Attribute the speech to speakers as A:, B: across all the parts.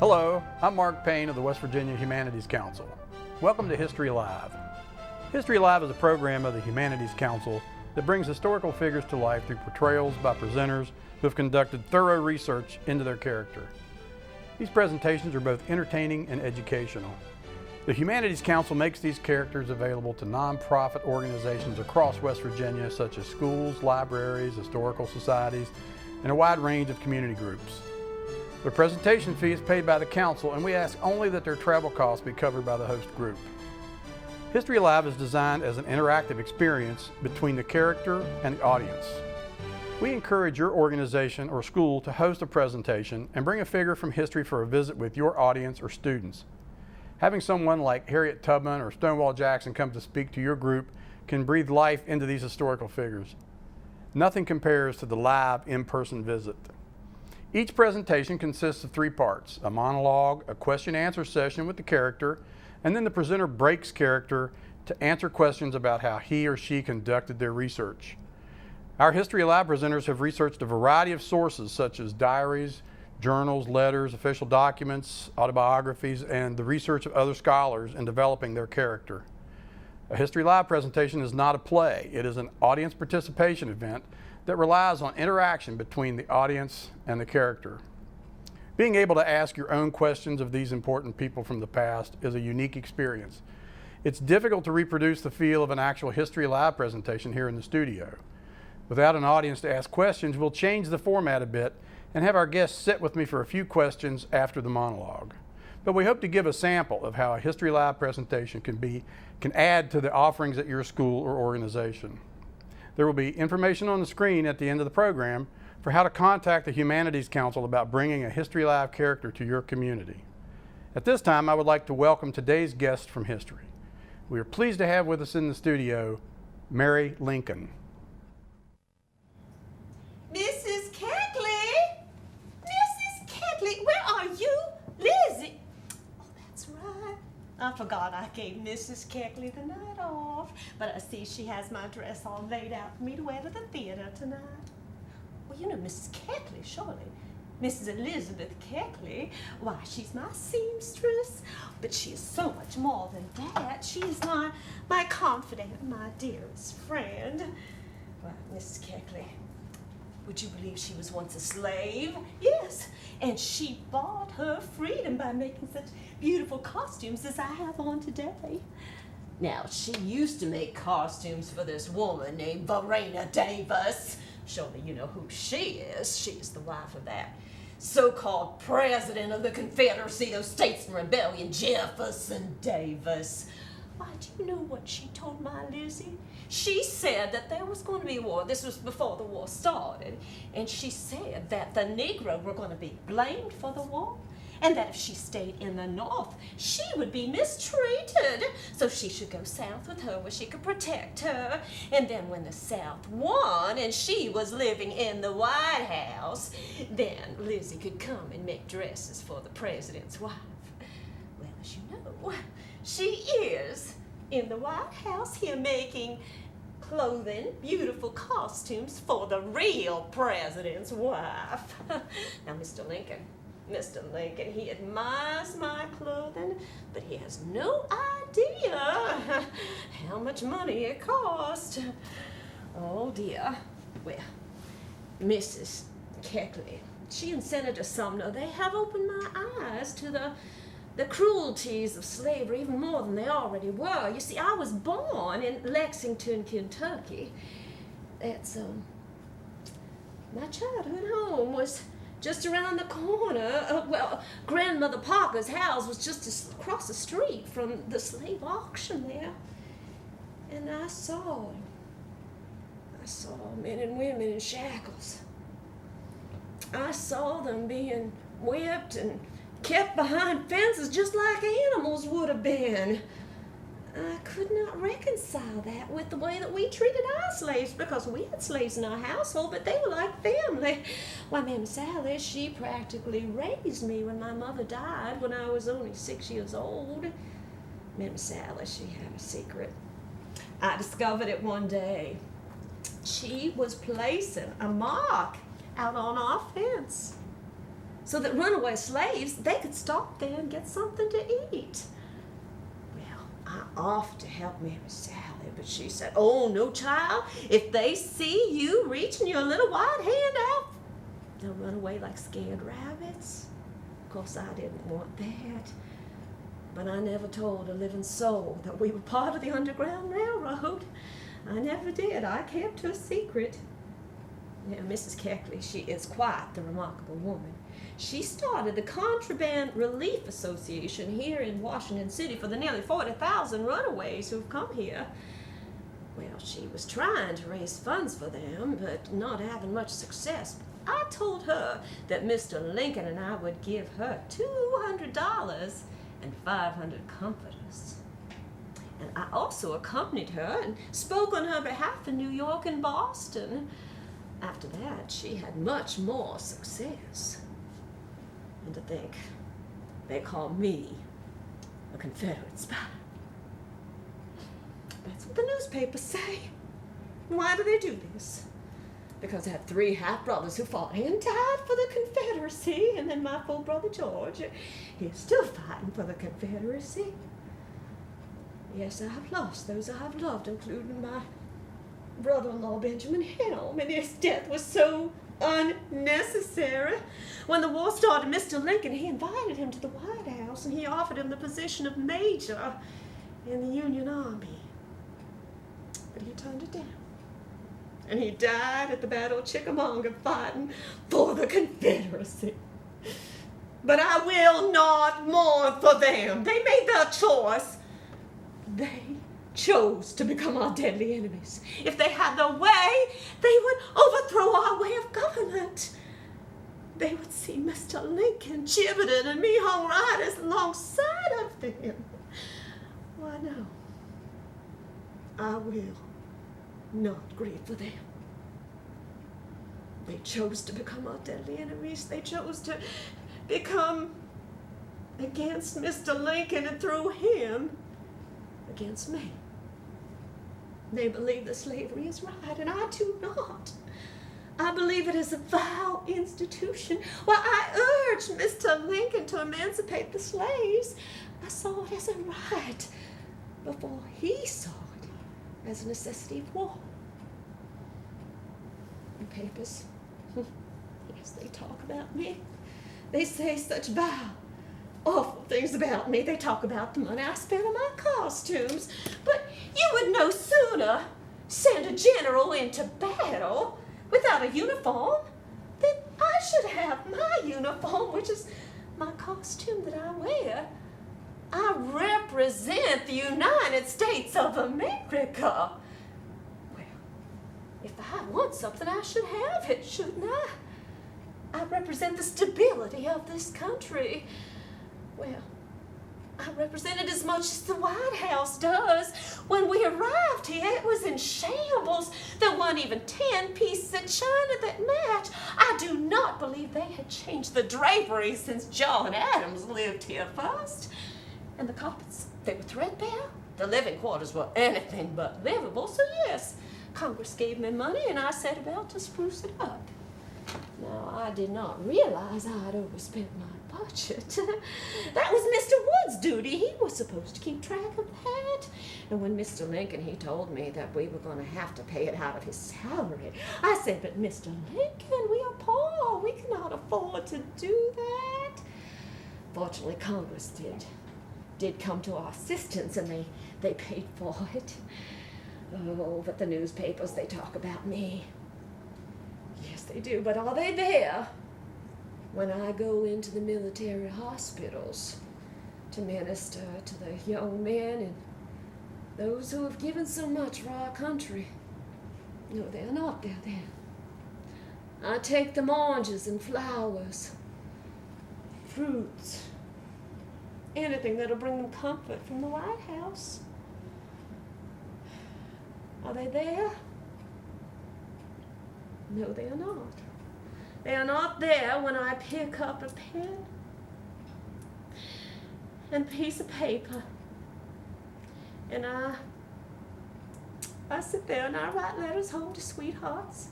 A: Hello, I'm Mark Payne of the West Virginia Humanities Council. Welcome to History Live. History Live is a program of the Humanities Council that brings historical figures to life through portrayals by presenters who have conducted thorough research into their character. These presentations are both entertaining and educational. The Humanities Council makes these characters available to nonprofit organizations across West Virginia, such as schools, libraries, historical societies, and a wide range of community groups. Their presentation fee is paid by the Council, and we ask only that their travel costs be covered by the host group. History Live is designed as an interactive experience between the character and the audience. We encourage your organization or school to host a presentation and bring a figure from history for a visit with your audience or students. Having someone like Harriet Tubman or Stonewall Jackson come to speak to your group can breathe life into these historical figures. Nothing compares to the live in-person visit. Each presentation consists of 3 parts: a monologue, a question-answer session with the character, and then the presenter breaks character to answer questions about how he or she conducted their research. Our History Live presenters have researched a variety of sources such as diaries, journals, letters, official documents, autobiographies, and the research of other scholars in developing their character. A History Live presentation is not a play. It is an audience participation event that relies on interaction between the audience and the character. Being able to ask your own questions of these important people from the past is a unique experience. It's difficult to reproduce the feel of an actual History Live presentation here in the studio. Without an audience to ask questions, we'll change the format a bit and have our guests sit with me for a few questions after the monologue. But we hope to give a sample of how a History Live presentation can add to the offerings at your school or organization. There will be information on the screen at the end of the program for how to contact the Humanities Council about bringing a History Live character to your community. At this time, I would like to welcome today's guest from history. We are pleased to have with us in the studio, Mary Lincoln.
B: Mrs. Keckley! Mrs. Keckley, where are you? Lizzie! Oh, that's right. I forgot I gave Mrs. Keckley the night off, but I see she has my dress all laid out for me to wear to the theater tonight. Well, you know Mrs. Keckley, surely. Mrs. Elizabeth Keckley. Why, she's my seamstress, but she is so much more than that. She is my confidant, my dearest friend. Well, Mrs. Keckley, would you believe she was once a slave? Yes, and she bought her freedom by making such beautiful costumes as I have on today. Now, she used to make costumes for this woman named Verena Davis. Surely you know who she is. She's the wife of that so-called president of the Confederacy of States in Rebellion, Jefferson Davis. Why, do you know what she told my Lizzie? She said that there was going to be a war. This was before the war started. And she said that the Negro were going to be blamed for the war, and that if she stayed in the North, she would be mistreated. So she should go south with her where she could protect her. And then when the South won and she was living in the White House, then Lizzie could come and make dresses for the president's wife. Well, as you know, she is in the White House here making clothing, beautiful costumes for the real president's wife. Now, Mr. Lincoln, he admires my clothing, but he has no idea how much money it cost. Oh dear. Well, Mrs. Keckley, she and Senator Sumner, they have opened my eyes to the cruelties of slavery even more than they already were. You see, I was born in Lexington, Kentucky. That's, my childhood home was just around the corner. Grandmother Parker's house was just across the street from the slave auction there. And I saw men and women in shackles. I saw them being whipped and kept behind fences just like animals would have been. I could not reconcile that with the way that we treated our slaves, because we had slaves in our household, but they were like family. Why, Ma'am Sally, she practically raised me when my mother died when I was only 6 years old. Ma'am Sally, she had a secret. I discovered it one day. She was placing a mark out on our fence. so that runaway slaves, they could stop there and get something to eat. Well, I offered to help Mary Sally, but she said, "Oh, no, child. If they see you reaching your little white hand out, they'll run away like scared rabbits." Of course, I didn't want that. But I never told a living soul that we were part of the Underground Railroad. I never did. I kept her secret. Now, Mrs. Keckley, she is quite the remarkable woman. She started the Contraband Relief Association here in Washington City for the nearly 40,000 runaways who've come here. Well, she was trying to raise funds for them, but not having much success. I told her that Mr. Lincoln and I would give her $200 and 500 comforters. And I also accompanied her and spoke on her behalf in New York and Boston. After that, she had much more success. And to think, they call me a Confederate spy. That's what the newspapers say. Why do they do this? Because I had 3 half-brothers who fought and died for the Confederacy, and then my full brother George, he's still fighting for the Confederacy. Yes, I have lost those I have loved, including my brother-in-law Benjamin Helm, and his death was so unnecessary. When the war started, Mr. Lincoln, he invited him to the White House, and he offered him the position of major in the Union Army. But he turned it down. And he died at the Battle of Chickamauga fighting for the Confederacy. But I will not mourn for them. They made their choice. They chose to become our deadly enemies. If they had their way, they would overthrow our way of government. They would see Mr. Lincoln, Chiverton, and me hung riders alongside of them. Why, no. I will not grieve for them. They chose to become our deadly enemies. They chose to become against Mr. Lincoln and through him against me. They believe that slavery is right, and I do not. I believe it is a vile institution. While I urged Mr. Lincoln to emancipate the slaves, I saw it as a right before he saw it as a necessity of war. The papers, yes, they talk about me. They say such vile, awful things about me. They talk about the money I spent on my costumes. But you would no sooner send a general into battle without a uniform than I should have my uniform, which is my costume that I wear. I represent the United States of America. Well, if I want something, I should have it, shouldn't I? I represent the stability of this country. Well, I represent it as much as the White House does. When we arrived here, it was in shambles. There weren't even 10 pieces of china that matched. I do not believe they had changed the drapery since John Adams lived here first. And the carpets, they were threadbare. The living quarters were anything but livable, so yes, Congress gave me money and I set about to spruce it up. Now, I did not realize I had overspent my budget. That was Mr. Wood's duty. He was supposed to keep track of that. And when Mr. Lincoln, he told me that we were going to have to pay it out of his salary, I said, "But Mr. Lincoln, we are poor. We cannot afford to do that." Fortunately, Congress did come to our assistance, and they paid for it. Oh, but the newspapers, they talk about me. Yes, they do, but are they there when I go into the military hospitals to minister to the young men and those who have given so much for our country? No, they're not there then. I take them oranges and flowers, fruits, anything that'll bring them comfort from the White House. Are they there? No, they are not. They are not there when I pick up a pen and a piece of paper and I sit there and I write letters home to sweethearts.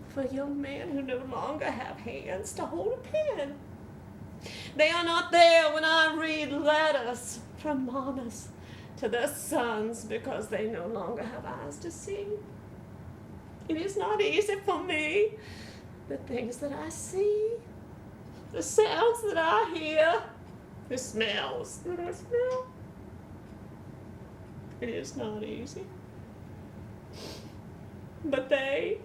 B: for young men who no longer have hands to hold a pen. They are not there when I read letters from mamas to their sons because they no longer have eyes to see. It is not easy for me. The things that I see, the sounds that I hear, the smells that I smell. It is not easy. But they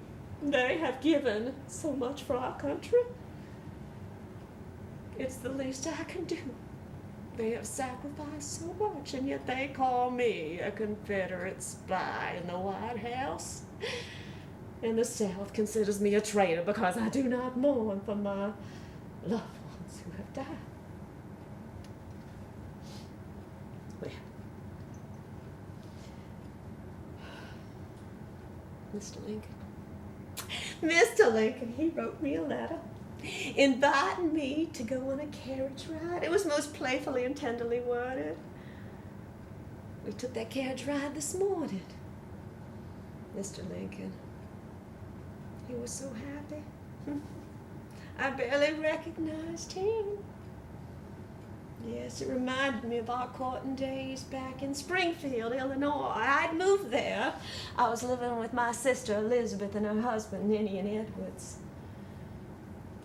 B: have given so much for our country. It's the least I can do. They have sacrificed so much, and yet they call me a Confederate spy in the White House. And the South considers me a traitor because I do not mourn for my loved ones who have died. Well, Mr. Lincoln, he wrote me a letter inviting me to go on a carriage ride. It was most playfully and tenderly worded. We took that carriage ride this morning. Mr. Lincoln, he was so happy. I barely recognized him. Yes, it reminded me of our courting days back in Springfield, Illinois. I'd moved there. I was living with my sister Elizabeth and her husband, Ninian Edwards.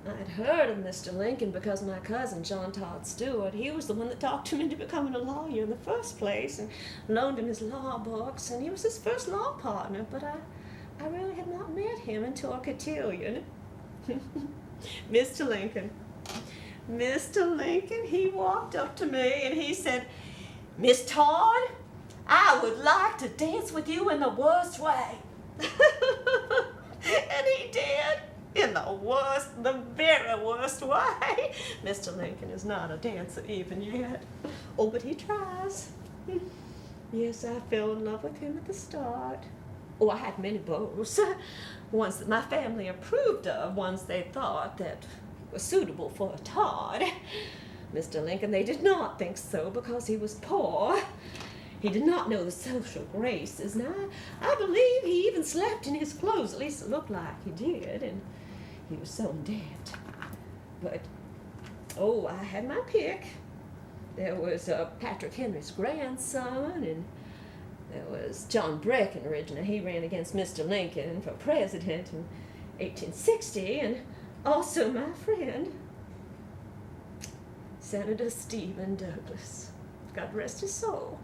B: I'd heard of Mr. Lincoln because my cousin, John Todd Stewart, he was the one that talked him into becoming a lawyer in the first place and loaned him his law books, and he was his first law partner, but I really had not met him until a cotillion. Mr. Lincoln, he walked up to me and he said, "Miss Todd, I would like to dance with you in the worst way." And he did. In the very worst way. Mr. Lincoln is not a dancer even yet. Oh, but he tries. Yes, I fell in love with him at the start. Oh, I had many beaux. Ones that my family approved of, ones they thought that were suitable for a Todd. Mr. Lincoln, they did not think so because he was poor. He did not know the social graces. Now, I believe he even slept in his clothes, at least it looked like he did, and he was so in debt. But, oh, I had my pick. There was Patrick Henry's grandson, and there was John Breckinridge. He ran against Mr. Lincoln for president in 1860, and also my friend, Senator Stephen Douglas. God rest his soul.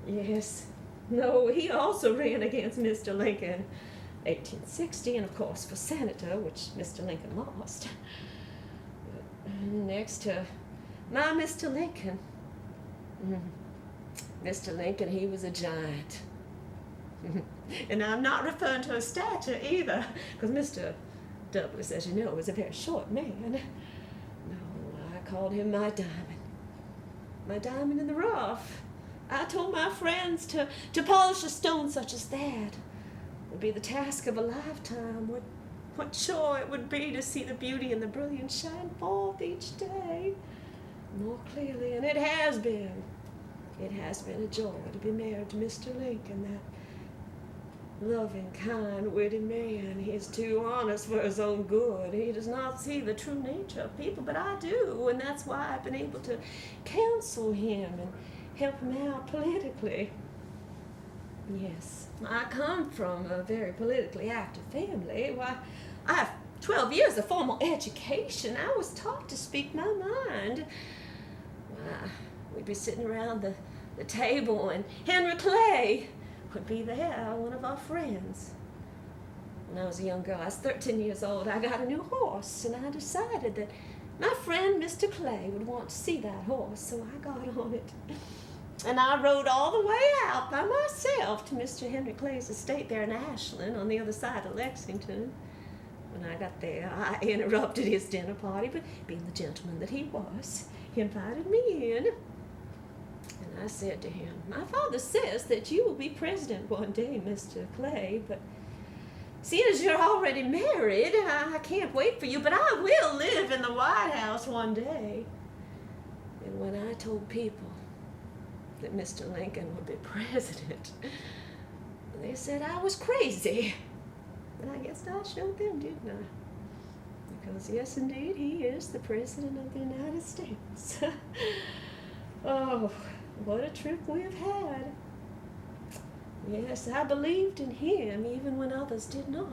B: Yes, no, he also ran against Mr. Lincoln 1860, and of course for senator, which Mr. Lincoln lost. Next to my Mr. Lincoln. Mr. Lincoln, he was a giant. And I'm not referring to his stature either, because Mr. Douglas, as you know, was a very short man. No, I called him my diamond. My diamond in the rough. I told my friends to polish a stone such as that would be the task of a lifetime. What joy it would be to see the beauty and the brilliance shine forth each day more clearly. And it has been. It has been a joy to be married to Mr. Lincoln, that loving, kind, witty man. He is too honest for his own good. He does not see the true nature of people, but I do, and that's why I've been able to counsel him and help him out politically. Yes, I come from a very politically active family. Why, I have 12 years of formal education. I was taught to speak my mind. Why, we'd be sitting around the table, and Henry Clay would be there, one of our friends. When I was a young girl, I was 13 years old, I got a new horse, and I decided that my friend Mr. Clay would want to see that horse, so I got on it. And I rode all the way out by myself to Mr. Henry Clay's estate there in Ashland on the other side of Lexington. When I got there, I interrupted his dinner party, but being the gentleman that he was, he invited me in. And I said to him, "My father says that you will be president one day, Mr. Clay, but seeing as you're already married, I can't wait for you, but I will live in the White House one day." And when I told people that Mr. Lincoln would be president, they said I was crazy. And I guess I showed them, didn't I? Because yes, indeed, he is the President of the United States. Oh, what a trip we have had. Yes, I believed in him even when others did not.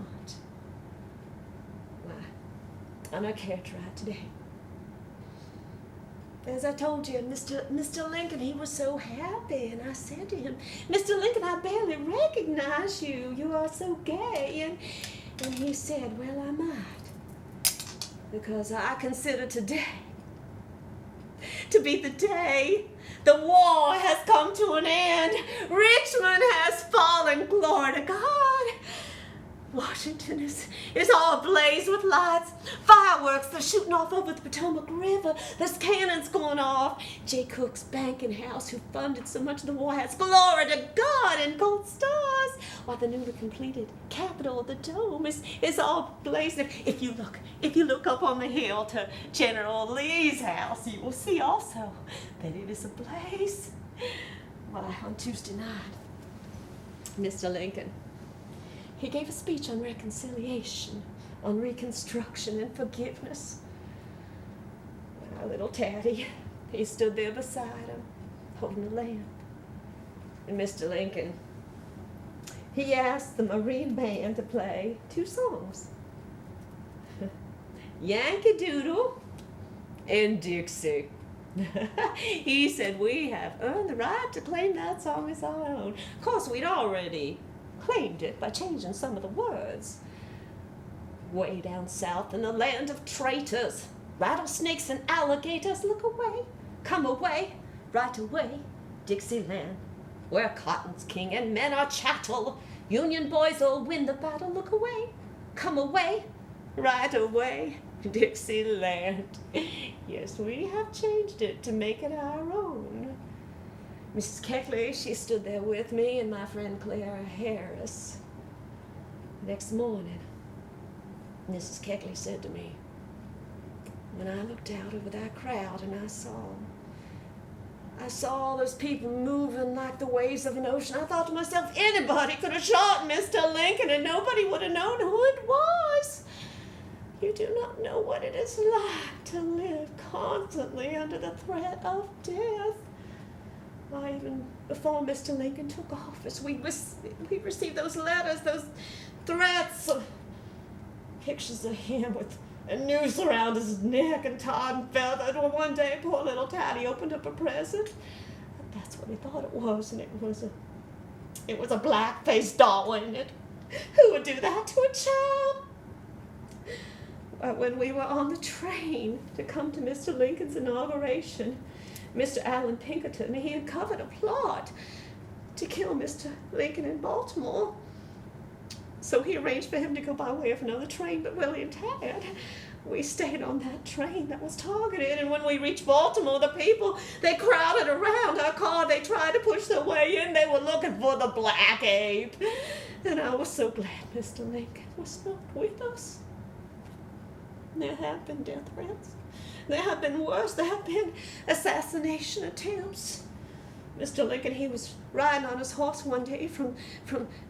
B: Why, on our carriage ride today, as I told you, Mr. Lincoln, he was so happy, and I said to him, Mr. Lincoln, I barely recognize you. You are so gay. And he said, well, I might, because I consider today to be the day the war has come to an end. Richmond has fallen, glory to God. Washington is all ablaze with lights. Fireworks, they're shooting off over the Potomac River. There's cannons going off. Jay Cook's banking house, who funded so much of the war, has glory to God and gold stars. While the newly completed Capitol, the dome, is all blazing. If you look up on the hill to General Lee's house, you will see also that it is ablaze. Why, on Tuesday night, Mr. Lincoln, he gave a speech on reconciliation, on reconstruction and forgiveness. Our little Taddy, he stood there beside him, holding a lamp. And Mr. Lincoln, he asked the Marine Band to play 2 songs, Yankee Doodle and Dixie. He said we have earned the right to claim that song as our own. Of course, we'd already claimed it by changing some of the words. Way down south in the land of traitors, rattlesnakes and alligators, look away, come away, right away, Dixieland, where cotton's king and men are chattel. Union boys will win the battle, look away, come away, right away, Dixieland. Yes, we have changed it to make it our own. Mrs. Keckley, she stood there with me and my friend Clara Harris. Next morning, Mrs. Keckley said to me, when I looked out over that crowd and I saw all those people moving like the waves of an ocean, I thought to myself, anybody could have shot Mr. Lincoln and nobody would have known who it was. You do not know what it is like to live constantly under the threat of death. Why, even before Mr. Lincoln took office, we received those letters, those threats, pictures of him with a noose around his neck and tarred and feathered. Well, one day, poor little Taddy opened up a present. That's what he thought it was, and it was a black-faced doll, wasn't it? Who would do that to a child? When we were on the train to come to Mr. Lincoln's inauguration, Mr. Allen Pinkerton, he had covered a plot to kill Mr. Lincoln in Baltimore. So he arranged for him to go by way of another train, but Willie and Tad, we stayed on that train that was targeted, and when we reached Baltimore, the people, they crowded around our car. They tried to push their way in. They were looking for the black ape. And I was so glad Mr. Lincoln was not with us. There have been death threats. There have been worse. There have been assassination attempts. Mr. Lincoln, he was riding on his horse one day from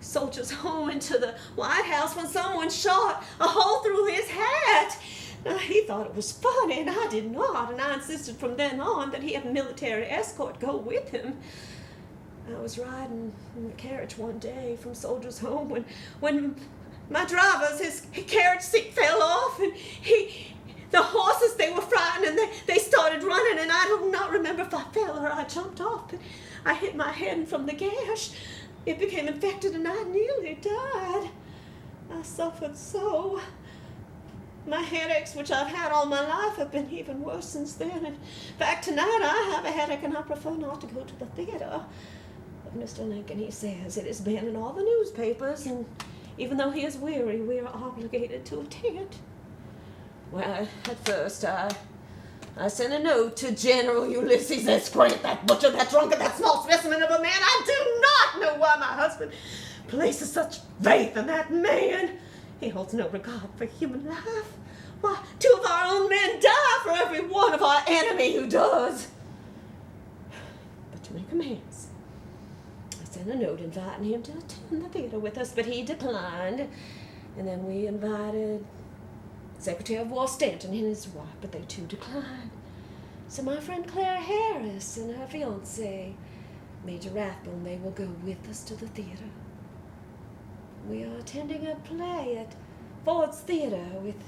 B: Soldiers' Home into the White House when someone shot a hole through his hat. Now, he thought it was funny, and I did not, and I insisted from then on that he have a military escort go with him. I was riding in the carriage one day from Soldiers' Home when my driver's his carriage seat fell off, and the horses, they were frightened, and they started running, and I do not remember if I fell or I jumped off, but I hit my head, and from the gash, it became infected, and I nearly died. I suffered so. My headaches, which I've had all my life, have been even worse since then. In fact, tonight I have a headache, and I prefer not to go to the theater. But Mr. Lincoln, he says it has been in all the newspapers, and even though he is weary, we are obligated to attend. Well, at first, I sent a note to General Ulysses S. Grant, that butcher, that drunkard, that small specimen of a man. I do not know why my husband places such faith in that man. He holds no regard for human life. Why, 2 of our own men die for every one of our enemy who does. But to make amends, I sent a note inviting him to attend the theater with us, but he declined. And then we invited Secretary of War Stanton and his wife, but they too declined. So my friend Claire Harris and her fiancé, Major Rathbone, they will go with us to the theater. We are attending a play at Ford's Theater with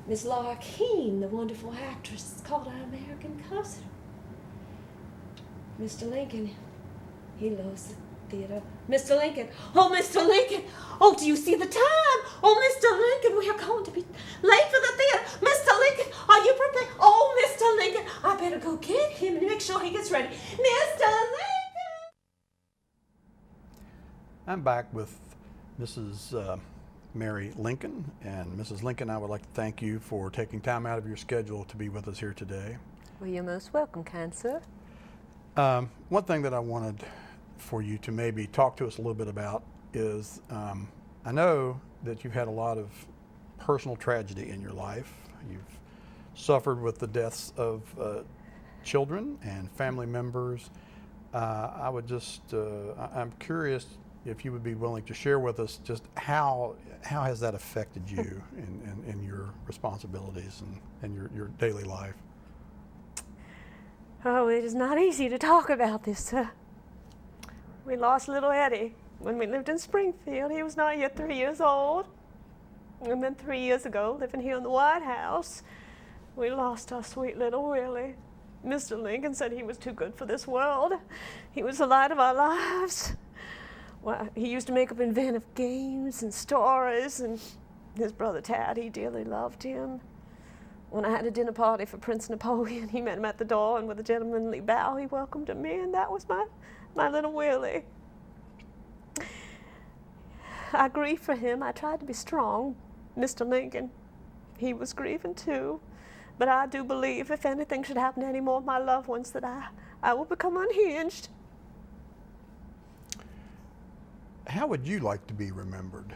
B: Miss Laura Keene, the wonderful actress. It's called Our American Cousin. Mr. Lincoln, he loves the theater. Mr. Lincoln, oh, do you see the time? Oh, Mr. Lincoln, we are going to be late for the theater. Mr. Lincoln, are you prepared? Oh, Mr. Lincoln, I better go get him and make sure he gets ready. Mr. Lincoln!
A: I'm back with Mrs. Mary Lincoln. And Mrs. Lincoln, I would like to thank you for taking time out of your schedule to be with us here today.
C: Well, you're most welcome, kind sir.
A: One thing that I wanted for you to maybe talk to us a little bit about is I know that you've had a lot of personal tragedy in your life. You've suffered with the deaths of children and family members. I'm curious if you would be willing to share with us just how has that affected you in your responsibilities and your daily life?
C: Oh, it is not easy to talk about this, sir. We lost little Eddie when we lived in Springfield. He was not yet 3 years old. And then 3 years ago, living here in the White House, we lost our sweet little Willie. Mr. Lincoln said he was too good for this world. He was the light of our lives. Well, he used to make up inventive games and stories, and his brother Tad, he dearly loved him. When I had a dinner party for Prince Napoleon, he met him at the door, and with a gentlemanly bow, he welcomed me, and that was my little Willie. I grieved for him. I tried to be strong. Mr. Lincoln, he was grieving too. But I do believe if anything should happen to any more of my loved ones, that I will become unhinged.
A: How would you like to be remembered?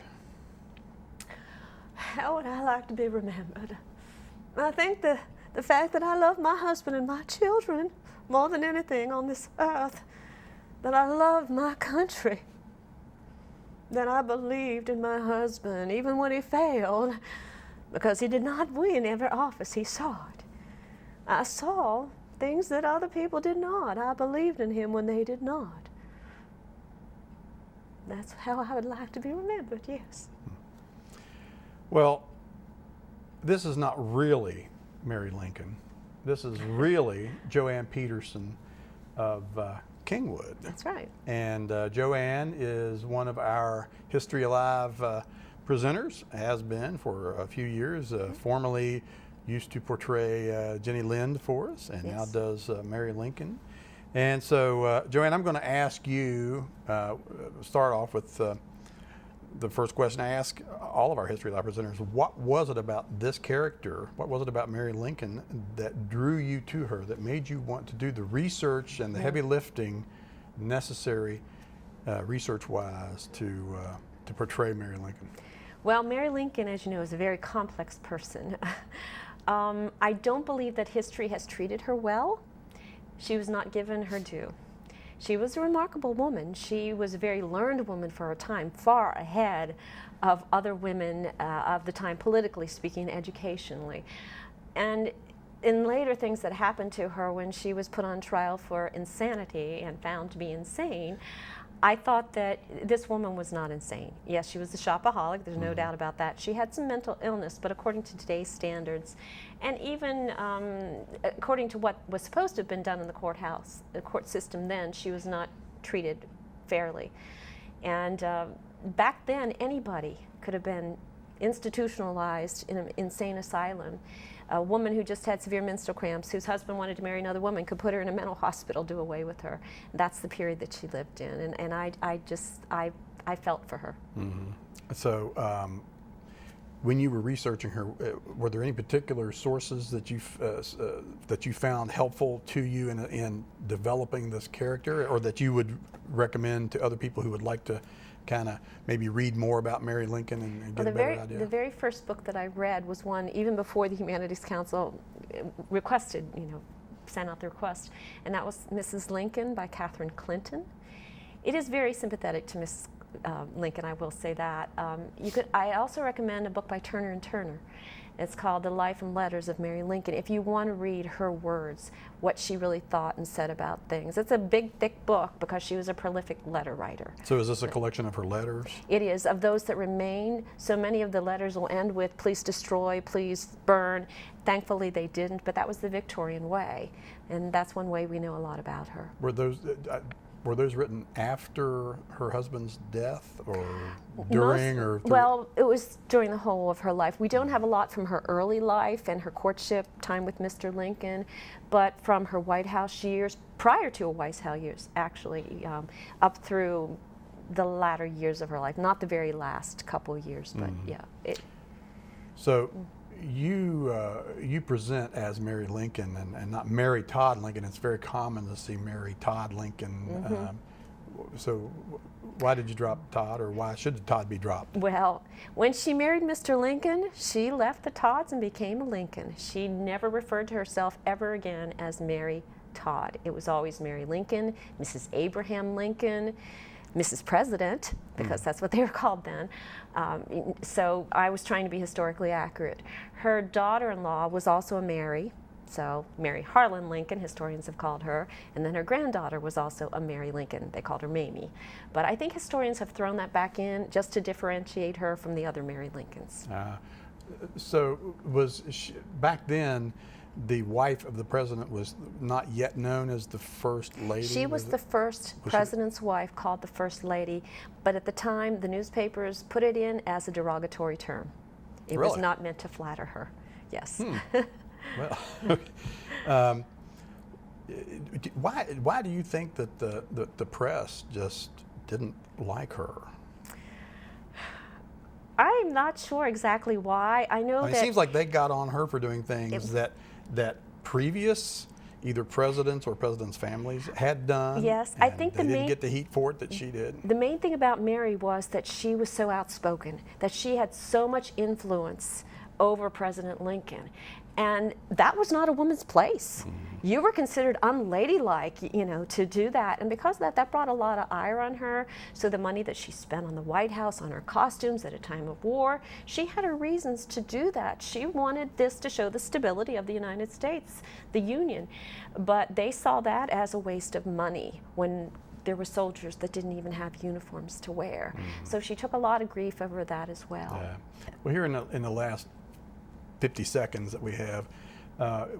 C: How would I like to be remembered? I think the fact that I love my husband and my children more than anything on this earth, that I love my country, that I believed in my husband even when he failed, because he did not win every office he sought. I saw things that other people did not. I believed in him when they did not. That's how I would like to be remembered, yes.
A: Well, this is not really Mary Lincoln. This is really Joanne Peterson of Kingwood.
C: That's right.
A: And Joanne is one of our History Alive presenters, has been for a few years, formerly used to portray Jenny Lind for us, and now does Mary Lincoln. And so, Joanne, I'm going to ask you, start off with the first question I ask all of our History Live presenters. What was it about this character, what was it about Mary Lincoln that drew you to her, that made you want to do the research and the heavy lifting necessary research-wise to portray Mary Lincoln?
C: Well, Mary Lincoln, as you know, is a very complex person. I don't believe that history has treated her well. She was not given her due. She was a remarkable woman. She was a very learned woman for her time, far ahead of other women of the time, politically speaking, educationally. And in later things that happened to her when she was put on trial for insanity and found to be insane, I thought that this woman was not insane. Yes, she was a shopaholic, there's no doubt about that. She had some mental illness, but according to today's standards, and even according to what was supposed to have been done in the courthouse, the court system then, she was not treated fairly. And back then, anybody could have been institutionalized in an insane asylum. A woman who just had severe menstrual cramps, whose husband wanted to marry another woman, could put her in a mental hospital, do away with her. That's the period that she lived in, and I felt for her.
A: Mm-hmm. So, when you were researching her, were there any particular sources that you found helpful to you in developing this character, or that you would recommend to other people who would like to kind of maybe read more about Mary Lincoln and get a better idea?
C: The very first book that I read was one even before the Humanities Council requested, sent out the request, and that was Mrs. Lincoln by Catherine Clinton. It is very sympathetic to Miss Lincoln, I will say that. I also recommend a book by Turner and Turner. It's called The Life and Letters of Mary Lincoln. If you want to read her words, what she really thought and said about things. It's a big, thick book because she was a prolific letter writer.
A: So is this a collection of her letters?
C: It is, of those that remain. So many of the letters will end with, please destroy, please burn. Thankfully they didn't, but that was the Victorian way. And that's one way we know a lot about her.
A: Were those written after her husband's death, or during, or through?
C: Well, it was during the whole of her life. We don't have a lot from her early life and her courtship time with Mr. Lincoln, but from her White House years, prior to her White House years, actually, up through the latter years of her life. Not the very last couple of years, but yeah.
A: So you present as Mary Lincoln and not Mary Todd Lincoln. It's very common to see Mary Todd Lincoln. So why did you drop Todd, or why should Todd be dropped?
C: Well, when she married Mr. Lincoln, she left the Todds and became a Lincoln. She never referred to herself ever again as Mary Todd. It was always Mary Lincoln, Mrs. Abraham Lincoln, Mrs. President, because that's what they were called then. So I was trying to be historically accurate. Her daughter-in-law was also a Mary, so Mary Harlan Lincoln, historians have called her, and then her granddaughter was also a Mary Lincoln. They called her Mamie. But I think historians have thrown that back in just to differentiate her from the other Mary Lincolns.
A: So was she, back then, the wife of the president was not yet known as the First Lady?
C: She was the first president's wife, called the First Lady, but at the time the newspapers put it in as a derogatory term. It was not meant to flatter her. Yes.
A: Well, why do you think that the press just didn't like her?
C: I'm not sure exactly why. I know that
A: it seems like they got on her for doing things that previous either presidents or presidents' families had done.
C: Yes, I think
A: they didn't get the heat for it that she did.
C: The main thing about Mary was that she was so outspoken, that she had so much influence over President Lincoln. And that was not a woman's place. You were considered unladylike, you know, to do that. And because of that, that brought a lot of ire on her. So the money that she spent on the White House, on her costumes at a time of war, she had her reasons to do that. She wanted this to show the stability of the United States, the Union. But they saw that as a waste of money when there were soldiers that didn't even have uniforms to wear. So she took a lot of grief over that as well.
A: Yeah. Well, here in the last 50 seconds that we have,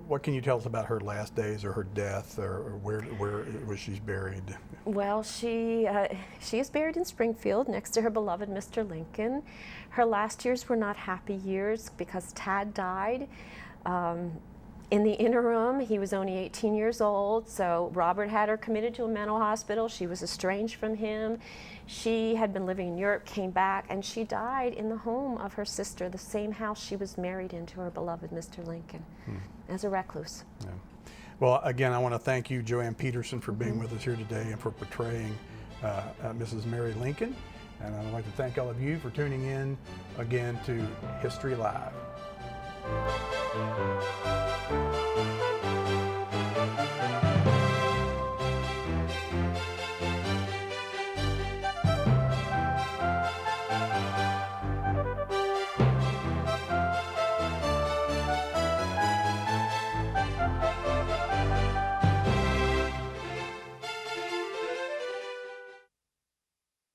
A: what can you tell us about her last days or her death, or where was she buried?
C: Well, she is buried in Springfield next to her beloved Mr. Lincoln. Her last years were not happy years because Tad died. In the interim, he was only 18 years old, so Robert had her committed to a mental hospital. She was estranged from him. She had been living in Europe, came back, and she died in the home of her sister, the same house she was married into her beloved Mr. Lincoln, as a recluse.
A: Yeah. Well, again, I want to thank you, Joanne Peterson, for being with us here today and for portraying Mrs. Mary Lincoln. And I'd like to thank all of you for tuning in again to History Live. Thank you.